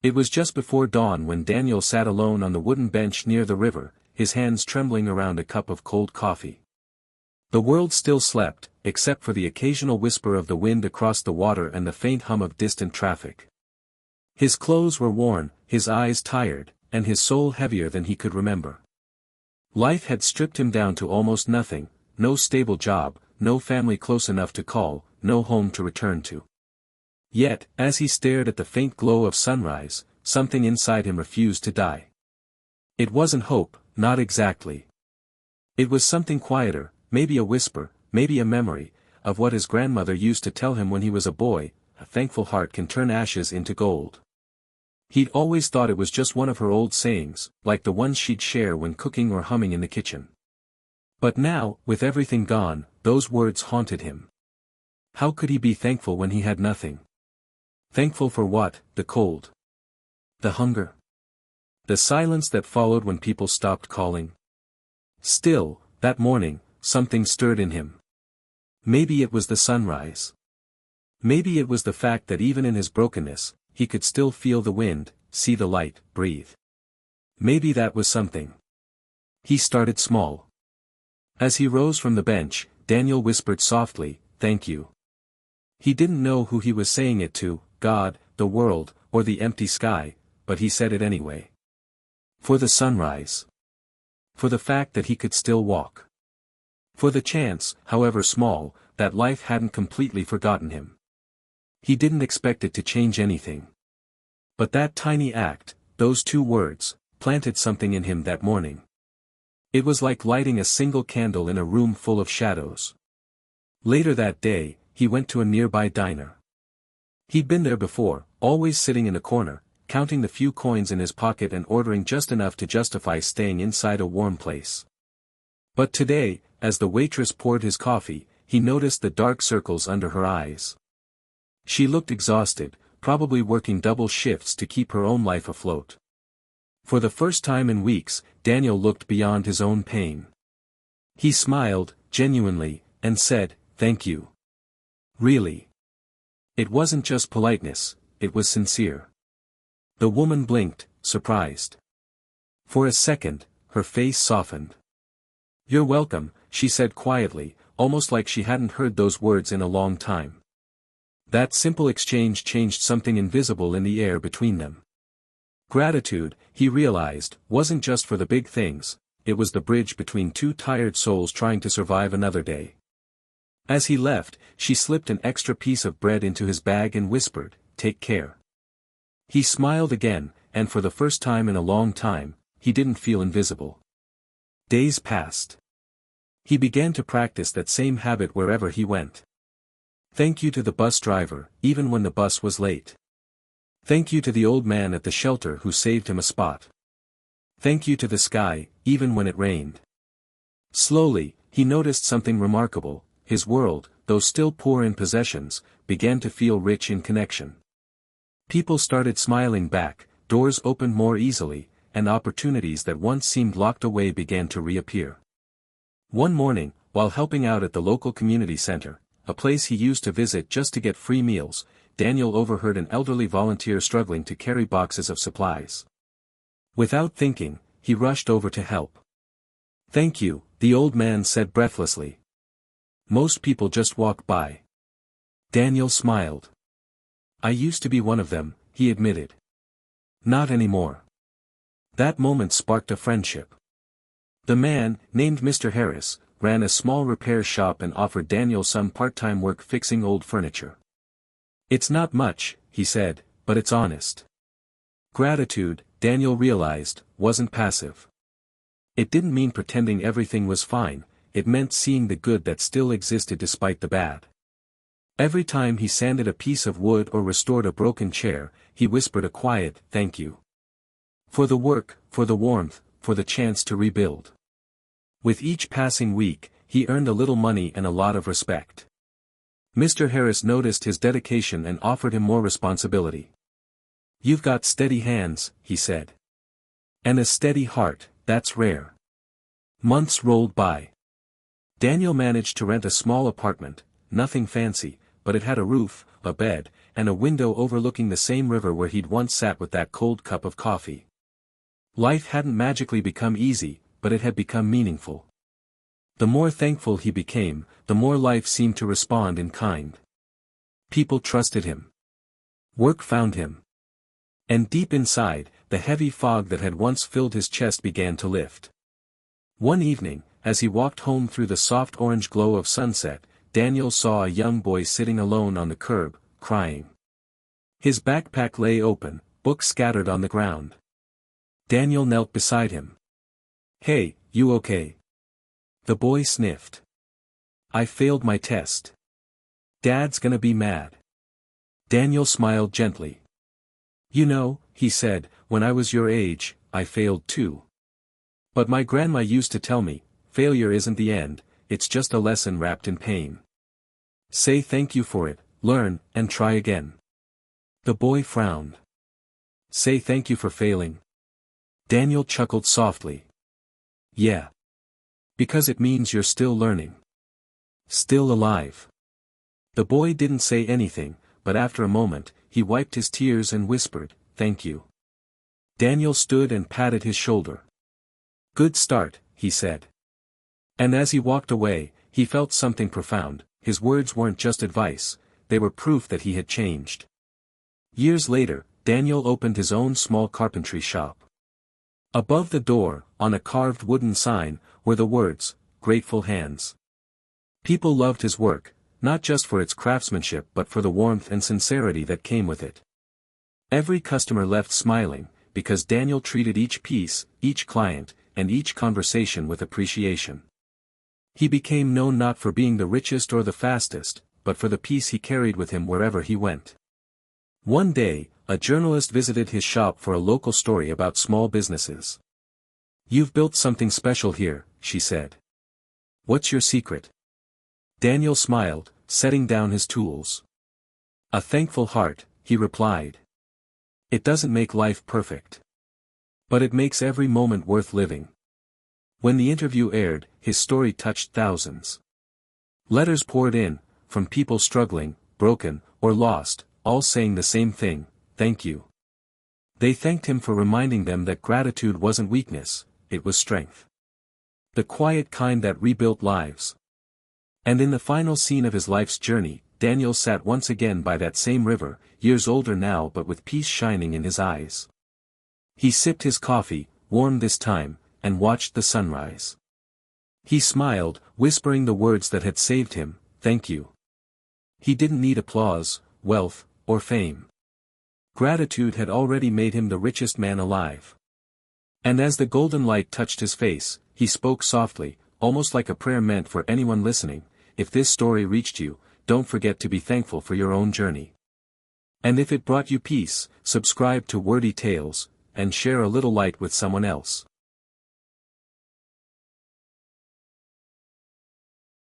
It was just before dawn when Daniel sat alone on the wooden bench near the river, his hands trembling around a cup of cold coffee. The world still slept, except for the occasional whisper of the wind across the water and the faint hum of distant traffic. His clothes were worn, his eyes tired, and his soul heavier than he could remember. Life had stripped him down to almost nothing, no stable job, no family close enough to call, no home to return to. Yet, as he stared at the faint glow of sunrise, something inside him refused to die. It wasn't hope, not exactly. It was something quieter, maybe a whisper, maybe a memory, of what his grandmother used to tell him when he was a boy: a thankful heart can turn ashes into gold. He'd always thought it was just one of her old sayings, like the ones she'd share when cooking or humming in the kitchen. But now, with everything gone, those words haunted him. How could he be thankful when he had nothing? Thankful for what? The cold? The hunger? The silence that followed when people stopped calling? Still, that morning, something stirred in him. Maybe it was the sunrise. Maybe it was the fact that even in his brokenness, he could still feel the wind, see the light, breathe. Maybe that was something. He started small. As he rose from the bench, Daniel whispered softly, "Thank you." He didn't know who he was saying it to, God, the world, or the empty sky, but he said it anyway. For the sunrise. For the fact that he could still walk. For the chance, however small, that life hadn't completely forgotten him. He didn't expect it to change anything. But that tiny act, those 2 words, planted something in him that morning. It was like lighting a single candle in a room full of shadows. Later that day, he went to a nearby diner. He'd been there before, always sitting in a corner, counting the few coins in his pocket and ordering just enough to justify staying inside a warm place. But today, as the waitress poured his coffee, he noticed the dark circles under her eyes. She looked exhausted, probably working double shifts to keep her own life afloat. For the first time in weeks, Daniel looked beyond his own pain. He smiled, genuinely, and said, "Thank you." Really. It wasn't just politeness, it was sincere. The woman blinked, surprised. For a second, her face softened. "You're welcome," she said quietly, almost like she hadn't heard those words in a long time. That simple exchange changed something invisible in the air between them. Gratitude, he realized, wasn't just for the big things, it was the bridge between 2 tired souls trying to survive another day. As he left, she slipped an extra piece of bread into his bag and whispered, "Take care." He smiled again, and for the first time in a long time, he didn't feel invisible. Days passed. He began to practice that same habit wherever he went. Thank you to the bus driver, even when the bus was late. Thank you to the old man at the shelter who saved him a spot. Thank you to the sky, even when it rained. Slowly, he noticed something remarkable: his world, though still poor in possessions, began to feel rich in connection. People started smiling back, doors opened more easily, and opportunities that once seemed locked away began to reappear. One morning, while helping out at the local community center, a place he used to visit just to get free meals, Daniel overheard an elderly volunteer struggling to carry boxes of supplies. Without thinking, he rushed over to help. "Thank you," the old man said breathlessly. "Most people just walk by." Daniel smiled. "I used to be one of them," he admitted. "Not anymore." That moment sparked a friendship. The man, named Mr. Harris, ran a small repair shop and offered Daniel some part-time work fixing old furniture. "It's not much," he said, "but it's honest." Gratitude, Daniel realized, wasn't passive. It didn't mean pretending everything was fine, it meant seeing the good that still existed despite the bad. Every time he sanded a piece of wood or restored a broken chair, he whispered a quiet, "Thank you." For the work, for the warmth, for the chance to rebuild. With each passing week, he earned a little money and a lot of respect. Mr. Harris noticed his dedication and offered him more responsibility. "You've got steady hands," he said. "And a steady heart, that's rare." Months rolled by. Daniel managed to rent a small apartment, nothing fancy, but it had a roof, a bed, and a window overlooking the same river where he'd once sat with that cold cup of coffee. Life hadn't magically become easy, but it had become meaningful. The more thankful he became, the more life seemed to respond in kind. People trusted him. Work found him. And deep inside, the heavy fog that had once filled his chest began to lift. One evening, as he walked home through the soft orange glow of sunset, Daniel saw a young boy sitting alone on the curb, crying. His backpack lay open, books scattered on the ground. Daniel knelt beside him. "Hey, you okay?" The boy sniffed. "I failed my test. Dad's gonna be mad." Daniel smiled gently. "You know," he said, "when I was your age, I failed too. But my grandma used to tell me, failure isn't the end, it's just a lesson wrapped in pain. Say thank you for it, learn, and try again." The boy frowned. "Say thank you for failing?" Daniel chuckled softly. "Yeah. Because it means you're still learning. Still alive." The boy didn't say anything, but after a moment, he wiped his tears and whispered, "Thank you." Daniel stood and patted his shoulder. "Good start," he said. And as he walked away, he felt something profound. His words weren't just advice, they were proof that he had changed. Years later, Daniel opened his own small carpentry shop. Above the door, on a carved wooden sign, were the words, "Grateful Hands." People loved his work, not just for its craftsmanship but for the warmth and sincerity that came with it. Every customer left smiling, because Daniel treated each piece, each client, and each conversation with appreciation. He became known not for being the richest or the fastest, but for the peace he carried with him wherever he went. One day, a journalist visited his shop for a local story about small businesses. "You've built something special here," she said. "What's your secret?" Daniel smiled, setting down his tools. "A thankful heart," he replied. "It doesn't make life perfect. But it makes every moment worth living." When the interview aired, his story touched thousands. Letters poured in, from people struggling, broken, or lost, all saying the same thing, "Thank you." They thanked him for reminding them that gratitude wasn't weakness, it was strength. The quiet kind that rebuilt lives. And in the final scene of his life's journey, Daniel sat once again by that same river, years older now but with peace shining in his eyes. He sipped his coffee, warm this time, and watched the sunrise. He smiled, whispering the words that had saved him, "Thank you." He didn't need applause, wealth, or fame. Gratitude had already made him the richest man alive. And as the golden light touched his face, he spoke softly, almost like a prayer meant for anyone listening, "If this story reached you, don't forget to be thankful for your own journey. And if it brought you peace, subscribe to Wordy Tales, and share a little light with someone else."